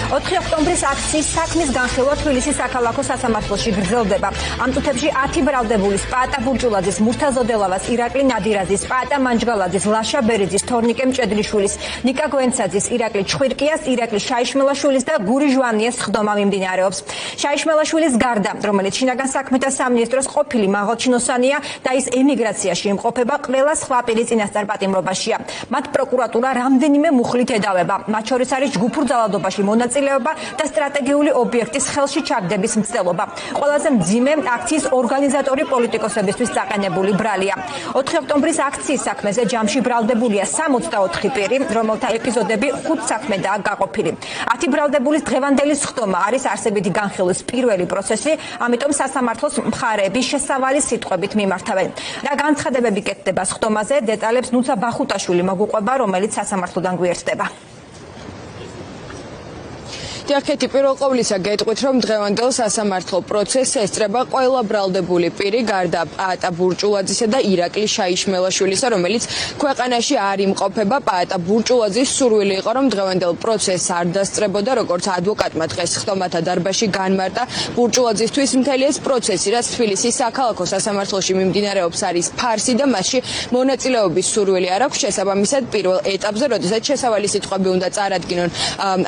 4 ოქტომბრის აქციის საქმის განხილვა თბილისის საქალაქო სასამართლოში გრძელდება. ამ წუთებში 10 ბრალდებულის, პაატა ბურჭულაძის, მურთაზ ოდელავას, ირაკლი ნადირაძის, პაატა მანჯგალაძის, ლაშა ბერიძის, თორნიკე მჭედლიშვილის, ნიკა გვენცაძის, ირაკლი ჩხვირკიას, ირაკლი შაიშმელაშვილის და გური ჟვანიას ხდომა მიმდინარეობს. შაიშმელაშვილის გარდა, რომელიც შინაგან საქმეთა სამინისტროს ყოფილი მაღალჩინოსანია და ის ემიგრაციაში იმყოფება, ყველა სხვა პირი წინასწარ პატიმრობაშია. მათ პროკურატურა რამდენიმე მუხლით ედავება. მათ შორის არის ჯგუფურ ძალადობაში მონაწილეობა და სტრატეგიული ობიექტის ხელში ჩაგდების მცდელობა. ყველაზე მძიმე აქციის ორგანიზატორი პოლიტიკოსებისთვის წაყენებული ბრალია. 4 ოქტომბრის აქციის საქმეზე ჯამში ბრალდებულია 64 პირი, რომელთა ეპიზოდები 5 საქმედაა გაყოფილი. 10 ბრალდებულის დღევანდელი სხდომა არის არსებითი განხილვის პირველი პროცესი, ამიტომ სასამართლოს მხარეები შესავალი სიტყვებით მიმართავენ. რა განცხადებები კეთდება სხდომაზე, დეტალებს ნუცა ბახუტაშვილი მოგუყვება, რომელიც სასამართლოდან გვიერთდება. Დიახეთი, პირველ ყოვლისა გეტყვით, რომ დღევანდელ სასამართლო პროცესს ესწრება ყველა ბრალდებული პირი, გარდა პაატა ბურჭულაძისა და ირაკლი შაიშმელაშვილისა, რომელიც ქვეყანაში არ იმყოფება. პაატა ბურჭულაძის სურვილი იყო, რომ დღევანდელ პროცესს არ დასწრებოდა, როგორც ადვოკატმა დღეს სხდომათა დარბაზში განმარტა. ბურჭულაძისთვის მთელი ეს პროცესი, რაც თბილისის საქალაქო სასამართლოში მიმდინარეობს, არის ფარსი და მასში მონაწილეობის სურვილი არ აქვს. შესაბამისად, პირველ ეტაპზე, როდესაც შესავალი სიტყვები უნდა წარადგინონ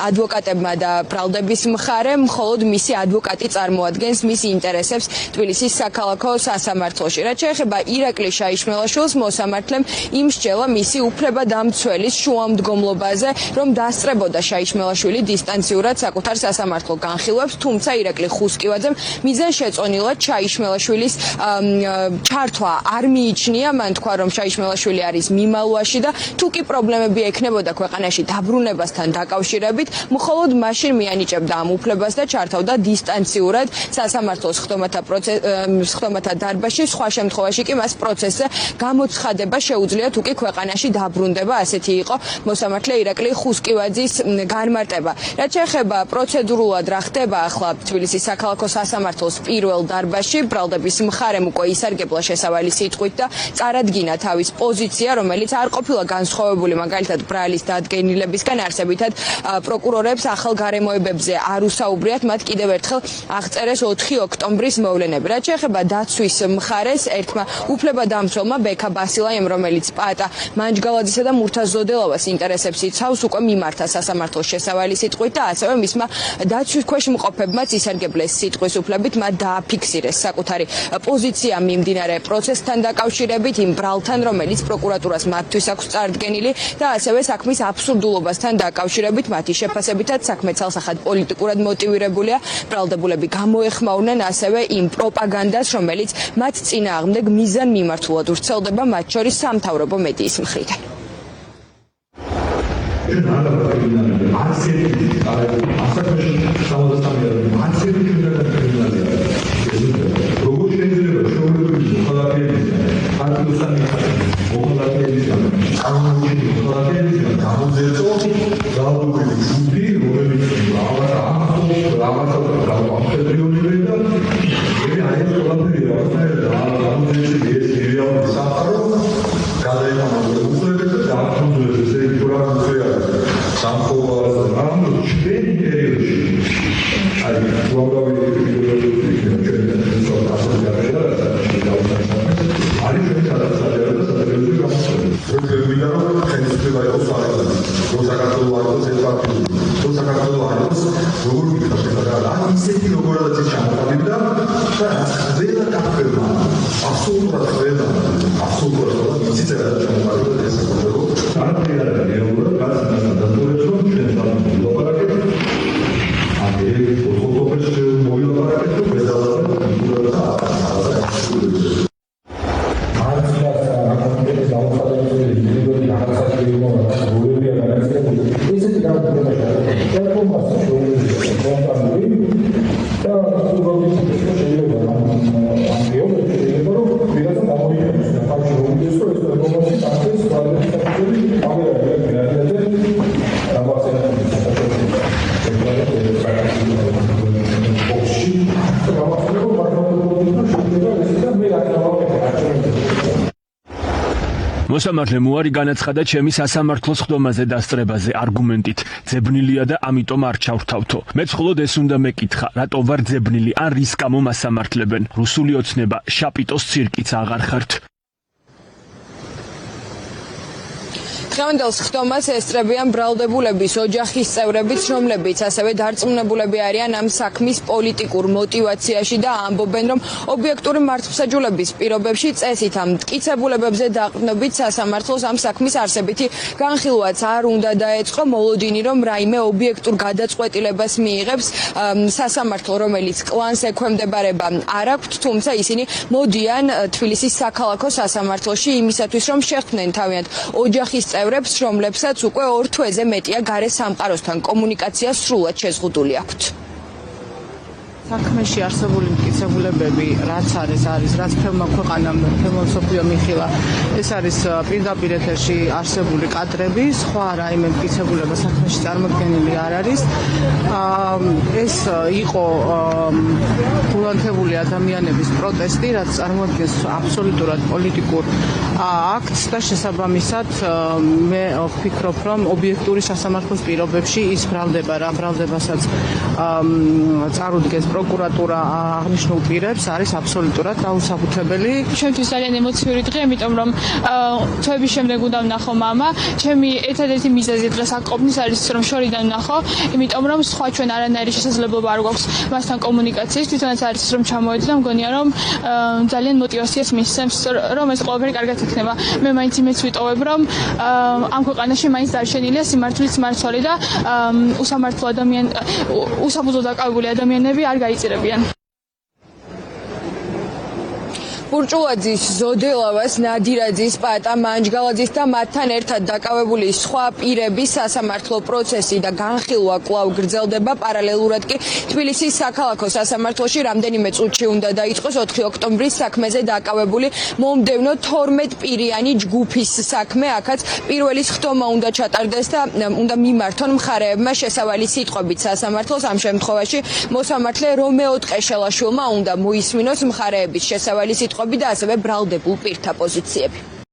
ადვოკატებმა და ბრალდების მხარე, მხოლოდ მისი ადვოკატი წარმოადგენს მის ინტერესებს თბილისის საქალაქო სასამართლოში. რაც შეეხება ირაკლი შაიშმელაშვილს, მოსამართლემ იმსჯელა მისი უფლებადამცველის შუამდგომლობაზე, რომ დასწრებოდა შაიშმელაშვილი დისტანციურად საკუთარ სასამართლო განხილვებს, თუმცა ირაკლი ხუსკივაძემ მიზანშეწონილად შაიშმელაშვილის ჩართვა არ მიიჩნია. მან თქვა, რომ შაიშმელაშვილი არის მიმალვაში და თუ კი პრობლემები ექნებოდა ქვეყანაში დაბრუნებასთან დაკავშირებით, მხოლოდ მაშინ მიანიჭებდა ამ უფლებას და ჩართავდა დისტანციურად სასამართლოს სხდომათა დარბაზში. სხვა შემთხვევაში კი მას პროცესზე გამოცხადება შეუძლია თუ კი ქვეყანაში დაბრუნდება. ასეთი იყო მოსამართლე ირაკლი ხუსკივაძის განმარტება. რაც შეეხება პროცედურულად რა ხდება ახლა თბილისის საქალაქო სასამართლოს პირველ დარბაზში, ბრალდების მხარემ უკვე ისარგებლა შესავალი სიტყვით და წარადგინა თავის პოზიცია, რომელიც არ ყოფილა განსხვავებული მაგალითად ბრალის დადგენილებისგან. არსებითად პროკურორებს ახალ გარემოებებზე არ უსაუბრიათ, მათ კიდევ ერთხელ აღწერეს 4 ოქტომბრის მოვლენები. რაც შეეხება დაცვის მხარეს, ერთმა უფლებადამცველმა ბექა ბასილაიმ, რომელიც პაატა მანჯგალაძისა და მურთაზ ოდელავას ინტერესებს იცავს, უკვე მიმართა სასამართლოს შესავალი სიტყვით და ასევე მისმა დაცვის ქვეშ მყოფებმაც ისარგებლეს სიტყვის უფლებით, მათ დააფიქსირეს საკუთარი პოზიცია მიმდინარე პროცესთან დაკავშირებით, იმ ბრალთან, რომელიც პროკურატურას მათთვის აქვს წარდგენილი და ასევე საქმის აბსურდულობასთან დაკავშირებით, მათი შეფასებითაც საქმე ცალსახად პოლიტიკურად მოტივირებულია. ბრალდებულები გამოეხმაურნენ ასევე იმ პროპაგანდას, რომელიც მათ წინააღმდეგ მიზანმიმართულად ვრცელდება, მათ შორის სამთავრობო მედიის მხრიდან. Thank you. მოსამართლემ უარი განაცხადა ჩემი სასამართლოს ხდომაზე დასწრებაზე არგუმენტით ძებნილია და ამიტომ არ ჩავრთავთო. მეც მხოლოდ ეს უნდა მეკითხა, რატო ვარ ძებნილი ან რის გამო მასამართლებენ. რუსული ოცნება შაპიტოს ცირკიც აღარ ხართ. დღევანდელ ხდომას ესწრებიან ბრალდებულების ოჯახის წევრებიც, რომლებიც ასევე დარწმუნებულები არიან ამ საქმის პოლიტიკურ მოტივაციაში და ამბობენ, რომ ობიექტური მართლმსაჯულების პირობებში წესით ამ მტკიცებულებებზე დაყრდნობით სასამართლოს ამ საქმის არსებითი განხილვაც არ უნდა დაეწყო. მოლოდინი, რომ რაიმე ობიექტურ გადაწყვეტილებას მიიღებს სასამართლო, რომელიც კლანს ექვემდებარება, არ აქვთ, თუმცა ისინი მოდიან თბილისის საქალაქო სასამართლოში იმისათვის, რომ შეხვდნენ თავიანთ ოჯახის წევრებს, რომლებსაც უკვე 2 თვეზე მეტია გარე სამყაროსთან კომუნიკაცია სრულად შეზღუდული აქვთ. საქმეში არსებული მტკიცებულებები, რაც რაც ფერმა ქვეყანამ, ფერმა მსოფლიო მიხილა, ეს არის პირდაპირ ეთერში არსებული კადრები, სხვა რაიმე მტკიცებულება საქმეში წარმოქმნილი არ არის. ეს იყო გულანთებული ადამიანების პროტესტი, რაც წარმოადგენს აბსოლუტურად პოლიტიკურ აქტს და შესაბამისად მე ვფიქრობ, რომ ობიექტური სასამართლოს პირობებში ის ბრალდება, რა ბრალდებასაც წარუდგენს პროკურატურა აღნიშნულ პირებს არის აბსოლუტურად დაუსაბუთებელი. Ჩვენთვის ძალიან ემოციური დღე, იმიტომ რომ თვეების შემდეგ უნდა ვნახო მამა. ჩემი ერთადერთი მიზეზი დღეს აქ ყოფნის არის, რომ შორიდან ვნახო, იმიტომ რომ სხვა ჩვენ არანაირი შესაძლებლობა არ გვაქვს მასთან კომუნიკაციის. თვითონაც არის რომ ჩამოვედი და მგონია რომ ძალიან мотивაციას მისცემს, რომ ეს ყველაფერი კარგად იქნება. მე მაინც იმეც ვიტოვებ, რომ ამ ქვეყანაში მაინც დარჩენილია სიმართლის მმართველი და უსაფუძვლო დაკავებული ადამიანები არ გაიწირებიან. ბურჭულაძის, ზოდელავას, ნადირაძის, პატა მანჯგალაძის და მათთან ერთად დაკავებული სხვა პირების სასამართლო პროცესი და განხილვა კვლავ გრძელდება. პარალელურად კი თბილისის საქალაქო სასამართლოში რამდენიმე წუთში უნდა დაიწყოს 4 ოქტომბრის საქმეზე დაკავებული მომდევნო 12 პირიანი ჯგუფის საქმე. აქაც პირველის ხდომა უნდა ჩატარდეს და უნდა მიმართონ მხარეებმა შესავალი სიტყვებით სასამართლოს. ამ შემთხვევაში მოსამართლე რომეო ტყეშელაშვილმა უნდა მოისმინოს მხარეების შესავალი სიტყვები და ასევე ბრალდებულ პირთა პოზიციები.